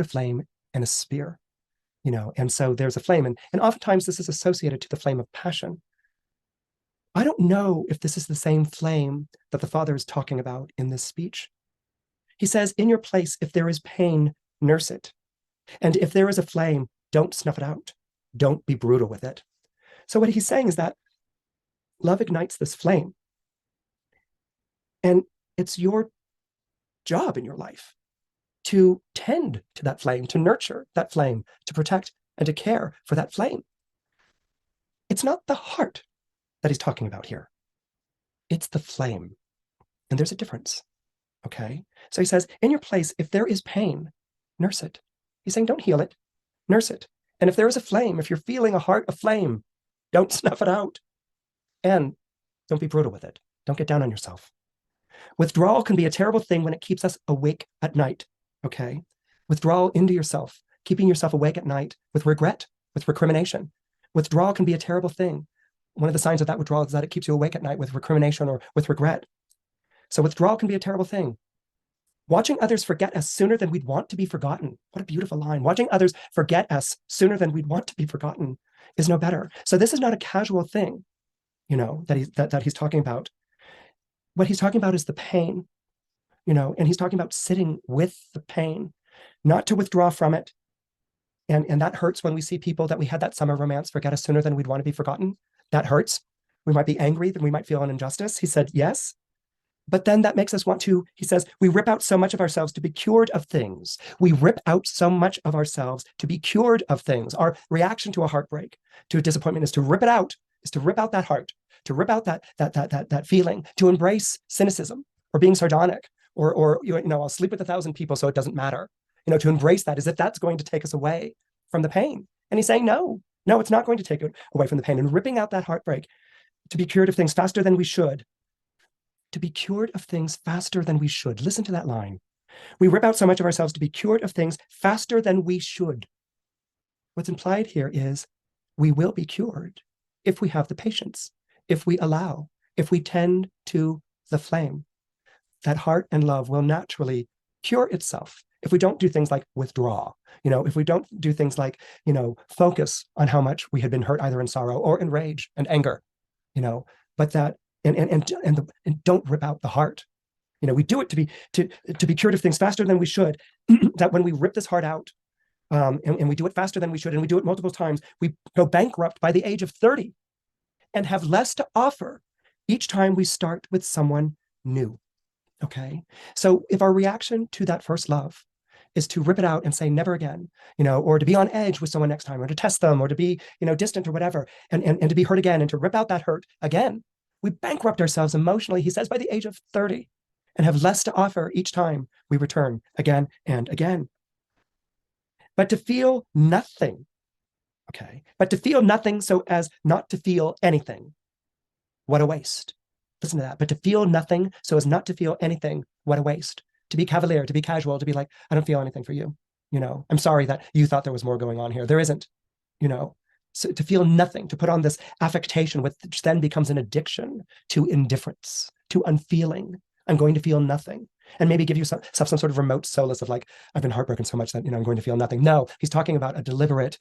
a flame and a spear, and so there's a flame. And oftentimes this is associated to the flame of passion. I don't know if this is the same flame that the Father is talking about in this speech. He says, in your place, if there is pain, nurse it. And if there is a flame, don't snuff it out. Don't be brutal with it. So what he's saying is that love ignites this flame. And it's your job in your life to tend to that flame, to nurture that flame, to protect and to care for that flame. It's not the heart that he's talking about here. It's the flame. And there's a difference. Okay? So he says, in your place, if there is pain, nurse it. He's saying, don't heal it, nurse it. And if there is a flame, if you're feeling a heart aflame, don't snuff it out. And don't be brutal with it. Don't get down on yourself. Withdrawal can be a terrible thing when it keeps us awake at night. Okay? Withdrawal into yourself, keeping yourself awake at night with regret, with recrimination. Withdrawal can be a terrible thing. One of the signs of that withdrawal is that it keeps you awake at night with recrimination or with regret. So withdrawal can be a terrible thing. Watching others forget us sooner than we'd want to be forgotten. What a beautiful line. Watching others forget us sooner than we'd want to be forgotten is no better. So this is not a casual thing, that he's talking about. What he's talking about is the pain, and he's talking about sitting with the pain, not to withdraw from it. And that hurts when we see people that we had that summer romance forget us sooner than we'd want to be forgotten. That hurts. We might be angry, that we might feel an injustice. He said, yes. But then that makes us want to, he says, we rip out so much of ourselves to be cured of things. We rip out so much of ourselves to be cured of things. Our reaction to a heartbreak, to a disappointment, is to rip it out, is to rip out that heart, to rip out that feeling, to embrace cynicism or being sardonic, or I'll sleep with 1,000 people so it doesn't matter. To embrace that as if that's going to take us away from the pain. And he's saying, no, it's not going to take it away from the pain. And ripping out that heartbreak to be cured of things faster than we should. To be cured of things faster than we should. Listen to that line. We rip out so much of ourselves to be cured of things faster than we should. What's implied here is we will be cured if we have the patience, if we allow, if we tend to the flame. That heart and love will naturally cure itself if we don't do things like withdraw, if we don't do things like, focus on how much we had been hurt either in sorrow or in rage and anger, but that, and don't rip out the heart. We do it to be cured of things faster than we should. That when we rip this heart out, and we do it faster than we should, and we do it multiple times, we go bankrupt by the age of 30 and have less to offer each time we start with someone new. Okay? So if our reaction to that first love is to rip it out and say never again, or to be on edge with someone next time, or to test them, or to be, distant or whatever, and to be hurt again, and to rip out that hurt again, we bankrupt ourselves emotionally, he says, by the age of 30, and have less to offer each time we return again and again. But to feel nothing, okay, but to feel nothing so as not to feel anything, what a waste. Listen to that. But to feel nothing so as not to feel anything, what a waste. To be cavalier, to be casual, to be like, I don't feel anything for you. I'm sorry that you thought there was more going on here. There isn't, So to feel nothing, to put on this affectation, which then becomes an addiction to indifference, to unfeeling. I'm going to feel nothing. And maybe give yourself some sort of remote solace of like, I've been heartbroken so much that, I'm going to feel nothing. No, he's talking about a deliberate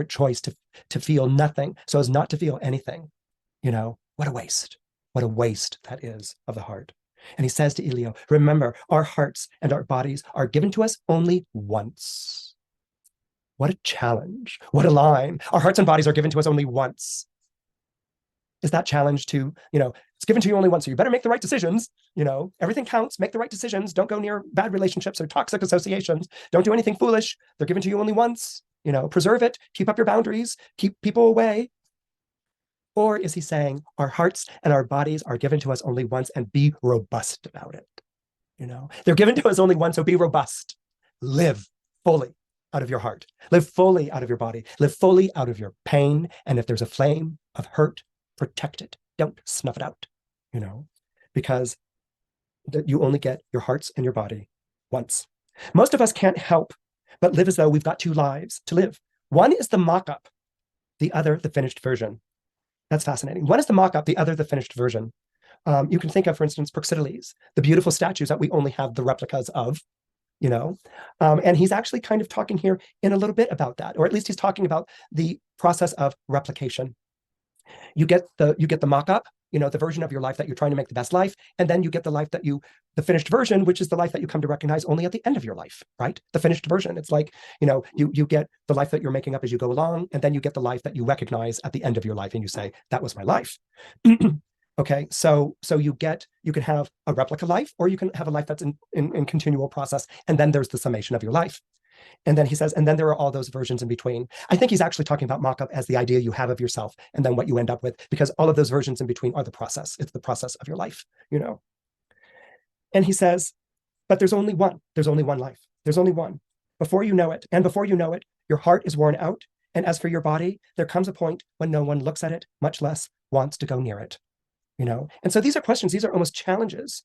choice to feel nothing so as not to feel anything. What a waste. What a waste that is of the heart. And he says to Elio, remember, our hearts and our bodies are given to us only once. What a challenge. What a line. Our hearts and bodies are given to us only once. Is that challenge to, it's given to you only once, so you better make the right decisions. Everything counts. Make the right decisions. Don't go near bad relationships or toxic associations. Don't do anything foolish. They're given to you only once. Preserve it. Keep up your boundaries. Keep people away. Or is he saying our hearts and our bodies are given to us only once, and be robust about it? They're given to us only once, so be robust. Live fully out of your heart. Live fully out of your body. Live fully out of your pain. And if there's a flame of hurt, protect it. Don't snuff it out, because you only get your hearts and your body once. Most of us can't help but live as though we've got two lives to live. One is the mock-up, the other the finished version. That's fascinating. One is the mock-up, the other the finished version. You can think of, for instance, Praxiteles, the beautiful statues that we only have the replicas of. you know? And he's actually kind of talking here in a little bit about that, or at least he's talking about the process of replication. You get the mock-up, the version of your life that you're trying to make the best life, and then you get the life the finished version, which is the life that you come to recognize only at the end of your life, right? The finished version. It's like, you get the life that you're making up as you go along, and then you get the life that you recognize at the end of your life, and you say, that was my life. Okay, so you can have a replica life, or you can have a life that's in continual process, and then there's the summation of your life. And then he says, and then there are all those versions in between. I think he's actually talking about mock-up as the idea you have of yourself, and then what you end up with, because all of those versions in between are the process. It's the process of your life, And he says, but there's only one. There's only one life. There's only one. Before you know it, your heart is worn out. And as for your body, there comes a point when no one looks at it, much less wants to go near it. And so these are questions, these are almost challenges.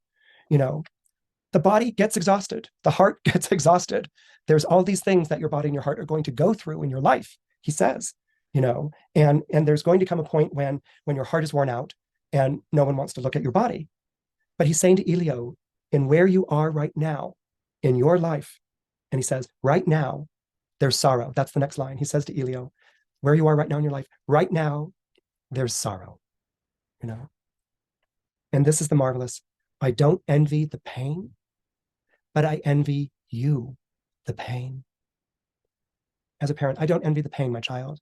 The body gets exhausted, the heart gets exhausted. There's all these things that your body and your heart are going to go through in your life, he says, and there's going to come a point when your heart is worn out and no one wants to look at your body. But he's saying to Elio, in where you are right now in your life, and he says, right now, there's sorrow. That's the next line. He says to Elio, where you are right now in your life, right now, there's sorrow, And this is the marvelous. I don't envy the pain, but I envy you, the pain. As a parent, I don't envy the pain, my child,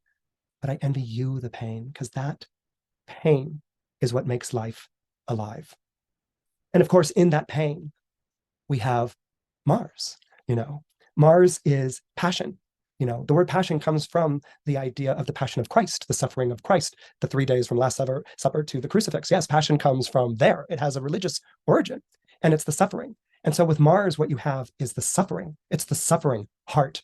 but I envy you, the pain, because that pain is what makes life alive. And of course, in that pain, we have Mars. Mars is passion. The word passion comes from the idea of the passion of Christ, the suffering of Christ, the 3 days from Last Supper to the crucifix. Yes, passion comes from there. It has a religious origin, and it's the suffering. And so with Mars, what you have is the suffering. It's the suffering heart.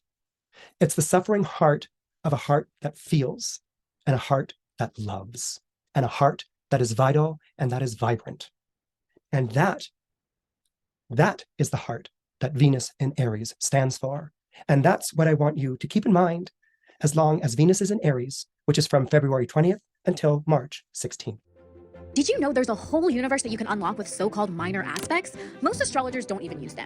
It's the suffering heart of a heart that feels, and a heart that loves, and a heart that is vital and that is vibrant. And that is the heart that Venus in Aries stands for. And that's what I want you to keep in mind as long as Venus is in Aries, which is from February 20th until March 16th. Did you know there's a whole universe that you can unlock with so-called minor aspects? Most astrologers don't even use them.